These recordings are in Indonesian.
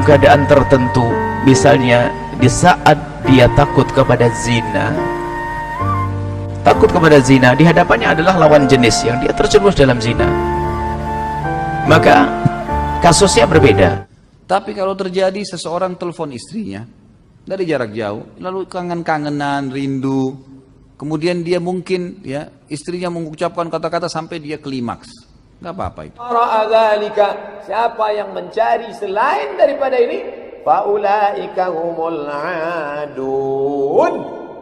keadaan tertentu, misalnya di saat dia takut kepada zina, di hadapannya adalah lawan jenis yang dia terjerumus dalam zina, maka kasusnya berbeda. Tapi kalau terjadi seseorang telepon istrinya dari jarak jauh, lalu kangen-kangenan, rindu, kemudian dia mungkin ya istrinya mengucapkan kata-kata sampai dia klimaks, nggak apa-apa itu. Siapa yang mencari selain daripada ini, faulaika humul adun,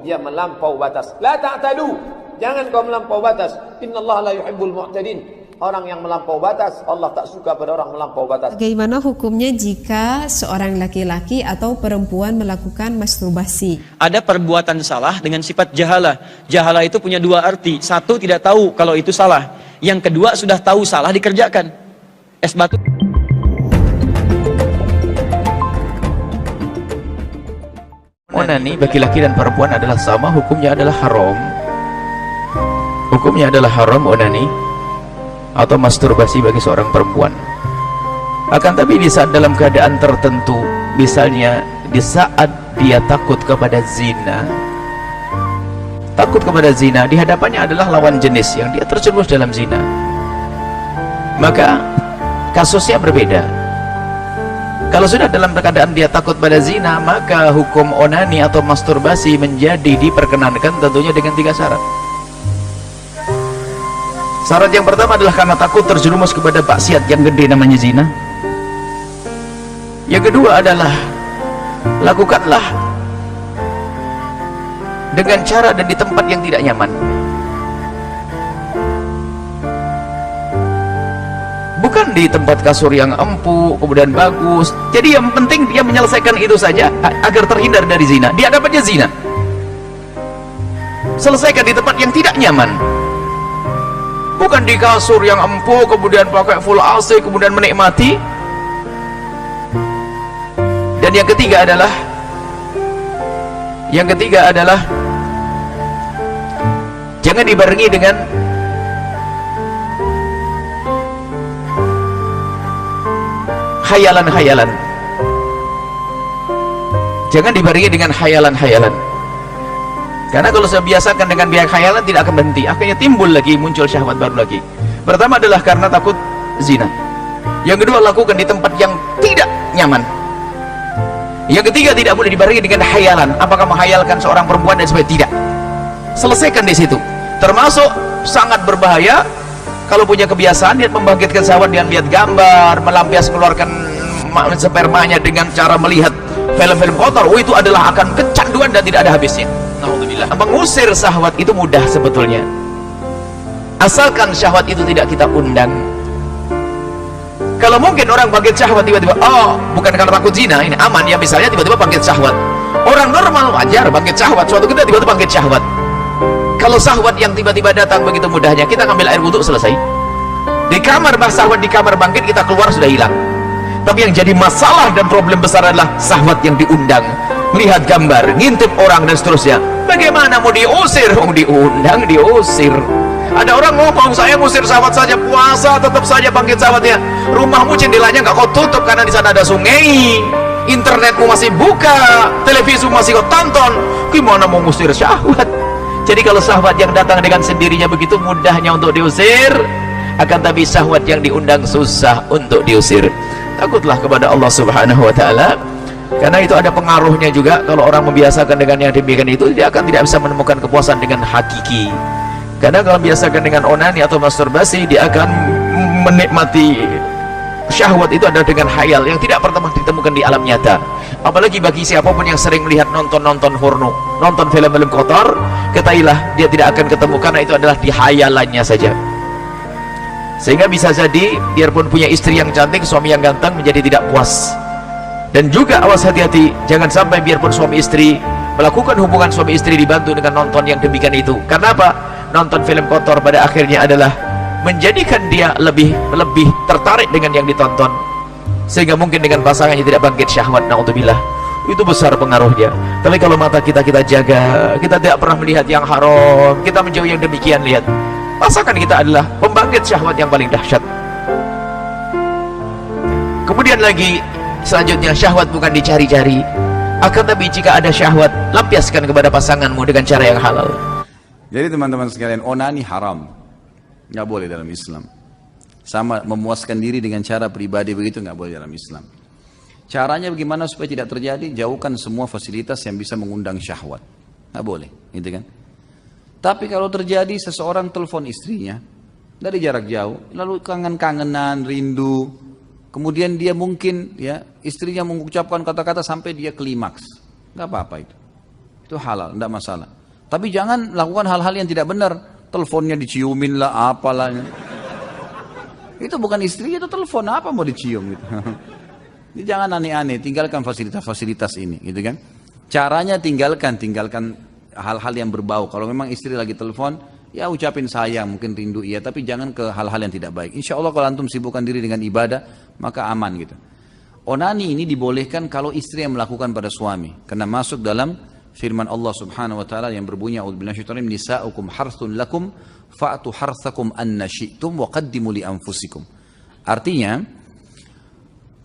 dia melampau batas. La ta'tadu, jangan kau melampau batas. Innallaha la yuhibbul mu'tadin. Orang yang melampau batas, Allah tak suka pada orang melampau batas. Bagaimana hukumnya jika seorang laki-laki atau perempuan melakukan masturbasi? Ada perbuatan salah dengan sifat jahalah. Jahalah itu punya dua arti. Satu, tidak tahu kalau itu salah. Yang kedua, sudah tahu salah dikerjakan. Es batu. Onani bagi laki dan perempuan adalah sama, hukumnya adalah haram. Hukumnya adalah haram onani atau masturbasi bagi seorang perempuan. Akan tapi di saat dalam keadaan tertentu, misalnya di saat dia takut kepada zina, di hadapannya adalah lawan jenis yang dia terjerumus dalam zina, maka kasusnya berbeda. Kalau sudah dalam keadaan dia takut pada zina, maka hukum onani atau masturbasi menjadi diperkenankan tentunya dengan 3 syarat. Syarat yang pertama adalah karena takut terjerumus kepada maksiat yang gede namanya zina. Yang kedua adalah lakukanlah dengan cara dan di tempat yang tidak nyaman. Bukan di tempat kasur yang empuk kemudian bagus. Jadi yang penting dia menyelesaikan itu saja agar terhindar dari zina. Dia dapatnya zina, selesaikan di tempat yang tidak nyaman. Bukan di kasur yang empuk kemudian pakai full AC kemudian menikmati. Dan yang ketiga adalah jangan dibarengi dengan khayalan-khayalan. Jangan dibarengi dengan khayalan-khayalan. Karena kalau saya biasakan dengan biaya khayalan tidak akan berhenti, akhirnya timbul lagi, muncul syahwat baru lagi. Pertama adalah karena takut zina. Yang kedua, lakukan di tempat yang tidak nyaman. Yang ketiga, tidak boleh dibarengi dengan khayalan. Apakah menghayalkan seorang perempuan dan sebagainya? Tidak. Selesaikan di situ. Termasuk sangat berbahaya kalau punya kebiasaan dia membangkitkan syahwat dengan lihat gambar, melampias mengeluarkan spermanya dengan cara melihat film-film kotor. Oh, itu adalah akan kecanduan dan tidak ada habisnya. Mengusir syahwat itu mudah sebetulnya, asalkan syahwat itu tidak kita undang. Kalau mungkin orang bangkit syahwat tiba-tiba, oh bukan karena takut zina, ini aman ya, misalnya tiba-tiba bangkit syahwat. Orang normal wajar bangkit syahwat, suatu kita tiba-tiba bangkit syahwat. Kalau syahwat yang tiba-tiba datang begitu mudahnya, kita ngambil air wudhu selesai. Di kamar syahwat di kamar bangkit, kita keluar sudah hilang. Tapi yang jadi masalah dan problem besar adalah syahwat yang diundang, lihat gambar, ngintip orang dan seterusnya. Bagaimana mau diusir? Mau diundang, diusir. Ada orang ngomong, saya ngusir syahwat saja, puasa tetap saja bangkit syahwatnya. Rumahmu jendelanya nggak kau tutup karena di sana ada sungai, internetmu masih buka, televisimu masih kau tonton. Gimana mau ngusir syahwat? Jadi kalau syahwat yang datang dengan sendirinya begitu mudahnya untuk diusir, akan tapi syahwat yang diundang susah untuk diusir. Takutlah kepada Allah Subhanahu wa ta'ala, karena itu ada pengaruhnya juga. Kalau orang membiasakan dengan yang demikian itu, dia akan tidak bisa menemukan kepuasan dengan hakiki. Karena kalau biasakan dengan onani atau masturbasi, dia akan menikmati syahwat itu adalah dengan khayal yang tidak pernah ditemukan di alam nyata. Apalagi bagi siapapun yang sering melihat nonton porno, nonton film-film kotor, ketahuilah dia tidak akan ketemu, karena itu adalah di khayalannya saja. Sehingga bisa jadi biarpun punya istri yang cantik, suami yang ganteng, menjadi tidak puas. Dan juga awas, hati-hati, jangan sampai biarpun suami istri melakukan hubungan suami istri dibantu dengan nonton yang demikian itu. Karena apa? Nonton film kotor pada akhirnya adalah menjadikan dia lebih tertarik dengan yang ditonton, sehingga mungkin dengan pasangannya tidak bangkit syahwat. Naudzubillah, itu besar pengaruhnya. Tapi kalau mata kita jaga, kita tidak pernah melihat yang haram, kita menjauhi yang demikian, lihat pasangan kita adalah pembangkit syahwat yang paling dahsyat. Kemudian lagi Selanjutnya, syahwat bukan dicari-cari, akan tapi jika ada syahwat, lampiaskan kepada pasanganmu dengan cara yang halal. Jadi teman-teman sekalian, onani haram, nggak boleh dalam Islam. Sama memuaskan diri dengan cara pribadi begitu nggak boleh dalam Islam. Caranya bagaimana supaya tidak terjadi? Jauhkan semua fasilitas yang bisa mengundang syahwat. Nggak boleh, gitu kan? Tapi kalau terjadi seseorang telepon istrinya dari jarak jauh, lalu kangen-kangenan, rindu, kemudian dia mungkin ya istrinya mengucapkan kata-kata sampai dia klimaks, nggak apa-apa itu halal, nggak masalah. Tapi jangan lakukan hal-hal yang tidak benar, teleponnya diciumin lah, apalah. Itu bukan istrinya, itu telepon, apa mau dicium gitu. Jadi jangan aneh-aneh, tinggalkan fasilitas-fasilitas ini, gitu kan? Caranya tinggalkan hal-hal yang berbau. Kalau memang istri lagi telepon, ya ucapin sayang, mungkin rindu iya, tapi jangan ke hal-hal yang tidak baik. Insya Allah kalau antum sibukkan diri dengan ibadah, maka aman gitu. Onani ini dibolehkan kalau istri yang melakukan pada suami, karena masuk dalam firman Allah Subhanahu wa taala yang berbunyi a'udzubillahi minasyaitonir rajim, nisa'ukum harthun lakum fa'tu harthakum anna syi'tum wa qaddimu li anfusikum. Artinya,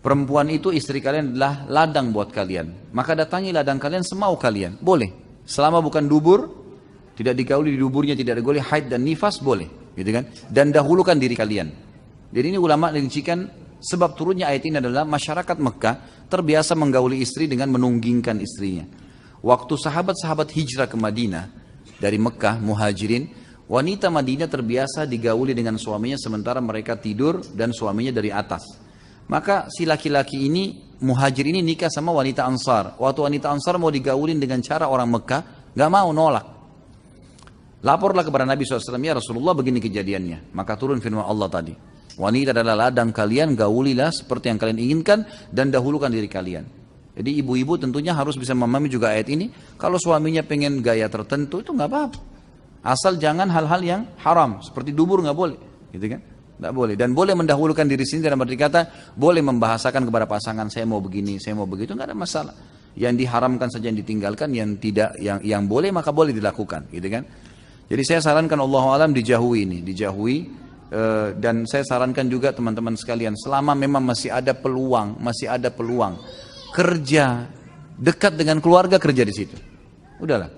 perempuan itu istri kalian adalah ladang buat kalian, maka datangi ladang kalian semau kalian, boleh. Selama bukan dubur, tidak digauli di duburnya, tidak digauli haid dan nifas, boleh, gitu kan? Dan dahulukan diri kalian. Jadi ini ulama merincikan sebab turunnya ayat ini adalah masyarakat Mekah terbiasa menggauli istri dengan menunggingkan istrinya. Waktu sahabat-sahabat hijrah ke Madinah dari Mekah, muhajirin, wanita Madinah terbiasa digauli dengan suaminya sementara mereka tidur dan suaminya dari atas. Maka si laki-laki ini, muhajir ini nikah sama wanita Ansar. Waktu wanita Ansar mau digaulin dengan cara orang Mekah, gak mau, nolak. Laporlah kepada Nabi SAW, ya Rasulullah begini kejadiannya. Maka turun firman Allah tadi. Wanita adalah ladang kalian, gaulilah seperti yang kalian inginkan dan dahulukan diri kalian. Jadi ibu-ibu tentunya harus bisa memahami juga ayat ini. Kalau suaminya pengen gaya tertentu itu gak apa-apa. Asal jangan hal-hal yang haram, seperti dubur gak boleh. Gitu kan? Tidak boleh. Dan boleh mendahulukan diri sendiri dalam arti kata, boleh membahasakan kepada pasangan, saya mau begini, saya mau begitu, nggak ada masalah. Yang diharamkan saja yang ditinggalkan, yang tidak, yang boleh maka boleh dilakukan, gitu kan? Jadi saya sarankan Allahu a'lam dijauhi ini, dan saya sarankan juga teman-teman sekalian, selama memang masih ada peluang, kerja dekat dengan keluarga, kerja di situ. Udahlah.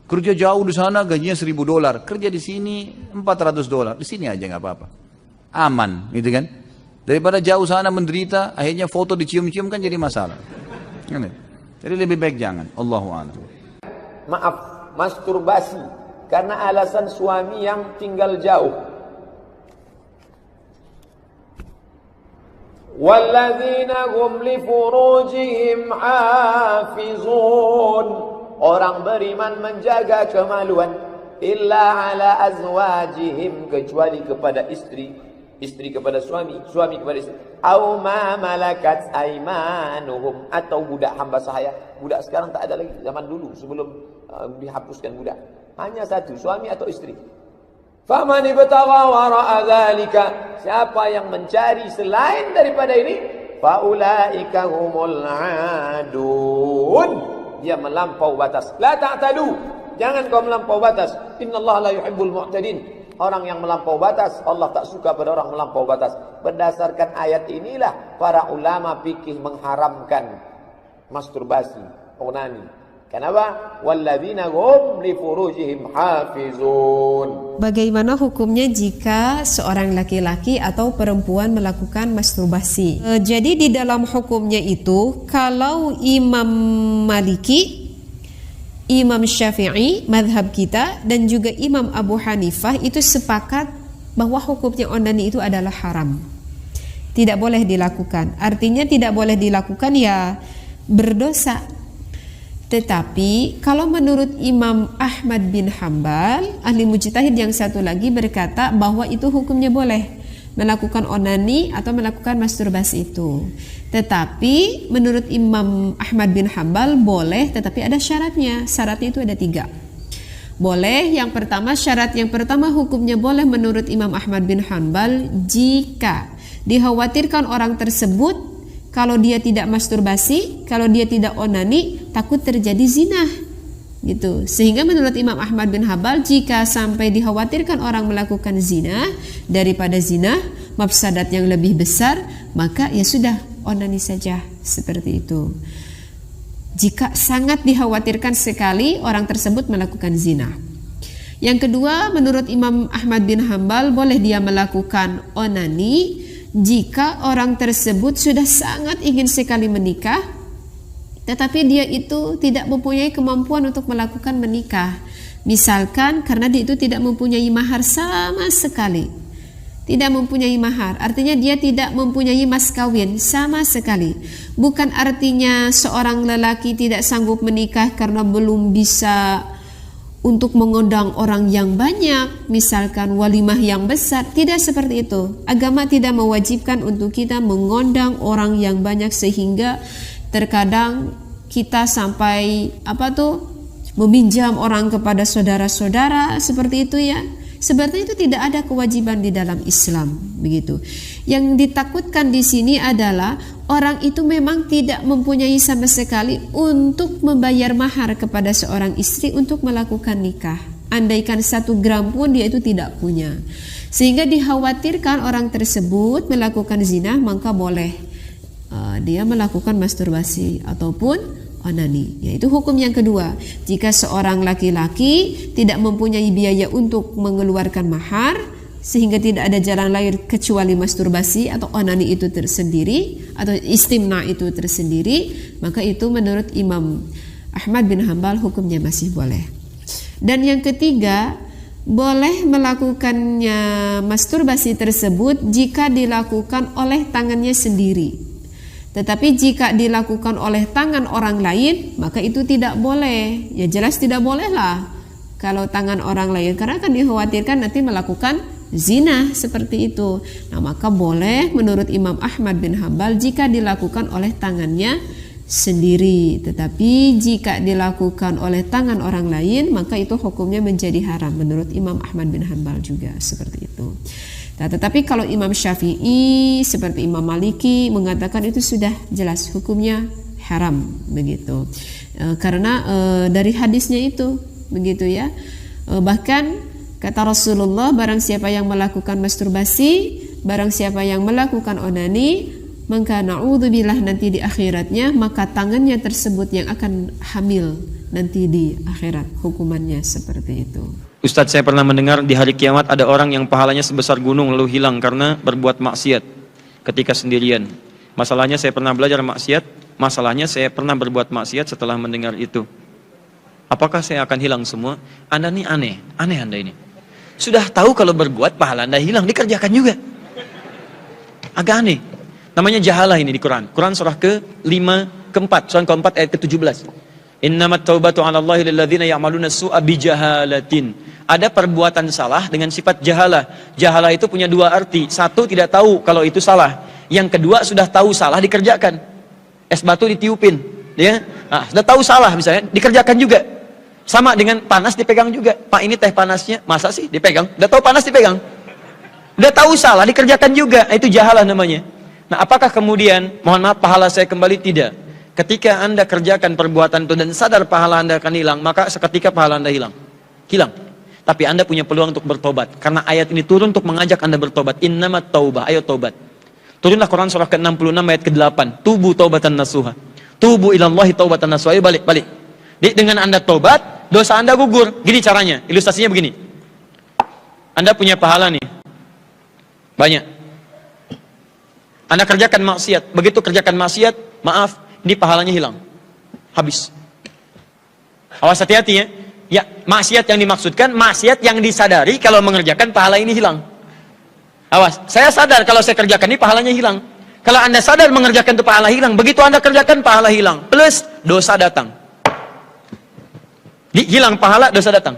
Kerja jauh di sana gajinya $1.000, kerja di sini $400, di sini aja nggak apa-apa. Aman, gitu kan? Daripada jauh sana menderita, akhirnya foto dicium-cium kan jadi masalah. Jadi lebih baik jangan. Allahu a'lam. Maaf, masturbasi karena alasan suami yang tinggal jauh. Walladzina hum li furujihim hafizun. Orang beriman menjaga kemaluan illa ala azwajihim, kecuali kepada istri kepada suami kepada istri, au ma malakat aimanuhum, atau budak hamba sahaya. Budak sekarang tak ada lagi, zaman dulu sebelum dihapuskan budak. Hanya satu, suami atau istri. Faman ibtagha wara'a dzalika, siapa yang mencari selain daripada ini, faulaika humul adun, dia melampau batas. La ta'tadu, jangan kau melampau batas. Innallaha la yuhibbul mu'tadin. Orang yang melampau batas, Allah tak suka pada orang melampau batas. Berdasarkan ayat inilah para ulama fikih mengharamkan masturbasi, onani. Kenapa? Walladzina hum li furujihim hafizun. Bagaimana hukumnya jika seorang laki-laki atau perempuan melakukan masturbasi? Jadi di dalam hukumnya itu, kalau Imam Maliki, Imam Syafi'i, madhab kita, dan juga Imam Abu Hanifah itu sepakat bahwa hukumnya onani itu adalah haram. Tidak boleh dilakukan. Artinya tidak boleh dilakukan ya berdosa. Tetapi kalau menurut Imam Ahmad bin Hambal, ahli mujtahid yang satu lagi, berkata bahwa itu hukumnya boleh melakukan onani atau melakukan masturbasi itu. Tetapi menurut Imam Ahmad bin Hambal boleh, tetapi ada syaratnya. Syaratnya itu ada 3. Boleh, syarat yang pertama hukumnya boleh menurut Imam Ahmad bin Hambal jika dikhawatirkan orang tersebut kalau dia tidak masturbasi, kalau dia tidak onani, takut terjadi zina. Gitu. Sehingga menurut Imam Ahmad bin Hambal, jika sampai dikhawatirkan orang melakukan zina, daripada zina mafsadat yang lebih besar, maka ya sudah, onani saja. seperti itu. Jika sangat dikhawatirkan sekali orang tersebut melakukan zina. Yang kedua, menurut Imam Ahmad bin Hambal, boleh dia melakukan onani jika orang tersebut sudah sangat ingin sekali menikah, tetapi dia itu tidak mempunyai kemampuan untuk melakukan menikah. Misalkan karena dia itu tidak mempunyai mahar sama sekali. Tidak mempunyai mahar, artinya dia tidak mempunyai mas kawin sama sekali. Bukan artinya seorang lelaki tidak sanggup menikah karena belum bisa untuk mengundang orang yang banyak, misalkan walimah yang besar. Tidak seperti itu. Agama tidak mewajibkan untuk kita mengundang orang yang banyak sehingga terkadang kita sampai meminjam orang kepada saudara-saudara seperti itu ya. Sebenarnya itu tidak ada kewajiban di dalam Islam, begitu. Yang ditakutkan di sini adalah orang itu memang tidak mempunyai sama sekali untuk membayar mahar kepada seorang istri untuk melakukan nikah. Andaikan 1 gram pun dia itu tidak punya. Sehingga dikhawatirkan orang tersebut melakukan zina, maka boleh dia melakukan masturbasi ataupun onani. Yaitu hukum yang kedua. Jika seorang laki-laki tidak mempunyai biaya untuk mengeluarkan mahar, sehingga tidak ada jalan lain kecuali masturbasi atau onani itu tersendiri, atau istimna itu tersendiri, maka itu menurut Imam Ahmad bin Hambal hukumnya masih boleh. Dan yang ketiga, boleh melakukannya masturbasi tersebut jika dilakukan oleh tangannya sendiri. Tetapi jika dilakukan oleh tangan orang lain, maka itu tidak boleh. Ya jelas tidak boleh lah kalau tangan orang lain, karena akan dikhawatirkan nanti melakukan zina seperti itu. Nah, maka boleh menurut Imam Ahmad bin Hambal jika dilakukan oleh tangannya sendiri. Tetapi jika dilakukan oleh tangan orang lain, maka itu hukumnya menjadi haram menurut Imam Ahmad bin Hambal juga seperti itu. Nah, tetapi kalau Imam Syafi'i seperti Imam Maliki mengatakan itu sudah jelas hukumnya haram begitu. Karena dari hadisnya itu begitu ya. Bahkan kata Rasulullah, barang siapa yang melakukan masturbasi, barang siapa yang melakukan onani, maka na'udzubillah nanti di akhiratnya, maka tangannya tersebut yang akan hamil nanti di akhirat, hukumannya seperti itu. Ustadz, saya pernah mendengar di hari kiamat ada orang yang pahalanya sebesar gunung lalu hilang karena berbuat maksiat ketika sendirian. Masalahnya saya pernah belajar maksiat, masalahnya saya pernah berbuat maksiat setelah mendengar itu. Apakah saya akan hilang semua? Anda ini aneh Anda ini. Sudah tahu kalau berbuat pahala Anda hilang, dikerjakan juga. Agak aneh. Namanya jahalah ini di Quran. Quran surah ke-5, ke-4, surah ke-4 ayat ke-17. Innamat taubatu 'ala Allahi lil ladzina ya'maluna su'a bijahalatin. Ada perbuatan salah dengan sifat jahalah. Jahalah itu punya 2 arti. 1, tidak tahu kalau itu salah. Yang kedua, sudah tahu salah dikerjakan. Es batu ditiupin, ya. Nah, sudah tahu salah misalnya, dikerjakan juga. Sama dengan panas dipegang juga. Pak, ini teh panasnya, masa sih dipegang? Udah tahu panas dipegang. Udah tahu salah dikerjakan juga. Itu jahalah namanya. Nah, apakah kemudian mohon maaf pahala saya kembali? Tidak. Ketika Anda kerjakan perbuatan itu dan sadar pahala Anda akan hilang, maka seketika pahala Anda hilang. Tapi Anda punya peluang untuk bertobat. Karena ayat ini turun untuk mengajak Anda bertobat. Innamat taubah, ayo tobat. Turunlah Quran surah ke-66 ayat ke-8. Tubu taubatan nasuha. Tubu ilallahi taubatan nasuha. Ayo balik. Dengan Anda tobat, dosa Anda gugur. Gini caranya, ilustrasinya begini. Anda punya pahala nih, banyak. Anda kerjakan maksiat. Begitu kerjakan maksiat, maaf, ini pahalanya hilang. Habis. Awas hati-hati ya. Ya, maksiat yang dimaksudkan, maksiat yang disadari kalau mengerjakan pahala ini hilang. Awas, saya sadar kalau saya kerjakan ini pahalanya hilang. Kalau Anda sadar mengerjakan itu pahala hilang, begitu Anda kerjakan pahala hilang. Plus dosa datang. Hilang pahala, dosa datang.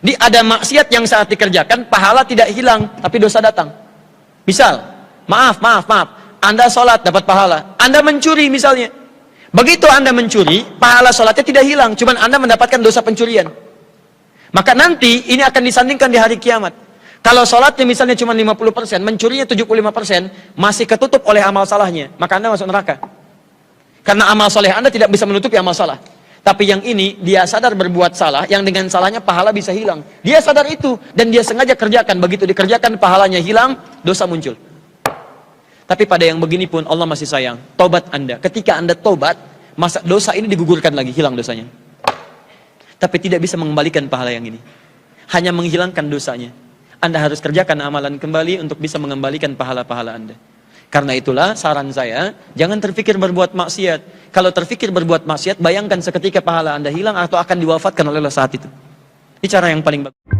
Ada maksiat yang saat dikerjakan pahala tidak hilang, tapi dosa datang. Misal, maaf. Anda sholat dapat pahala. Anda mencuri misalnya. Begitu Anda mencuri, pahala sholatnya tidak hilang, cuman Anda mendapatkan dosa pencurian. Maka nanti ini akan disandingkan di hari kiamat. Kalau sholatnya misalnya cuma 50%, mencurinya 75%, masih ketutup oleh amal salahnya, maka Anda masuk neraka. Karena amal soleh Anda tidak bisa menutupi amal salah. Tapi yang ini, dia sadar berbuat salah, yang dengan salahnya pahala bisa hilang. Dia sadar itu, dan dia sengaja kerjakan. Begitu dikerjakan, pahalanya hilang, dosa muncul. Tapi pada yang begini pun Allah masih sayang. Tobat Anda. Ketika Anda tobat, masa dosa ini digugurkan lagi, hilang dosanya. Tapi tidak bisa mengembalikan pahala yang ini. Hanya menghilangkan dosanya. Anda harus kerjakan amalan kembali untuk bisa mengembalikan pahala-pahala Anda. Karena itulah saran saya, jangan terfikir berbuat maksiat. Kalau terfikir berbuat maksiat, bayangkan seketika pahala Anda hilang atau akan diwafatkan oleh Allah saat itu. Ini cara yang paling bagus.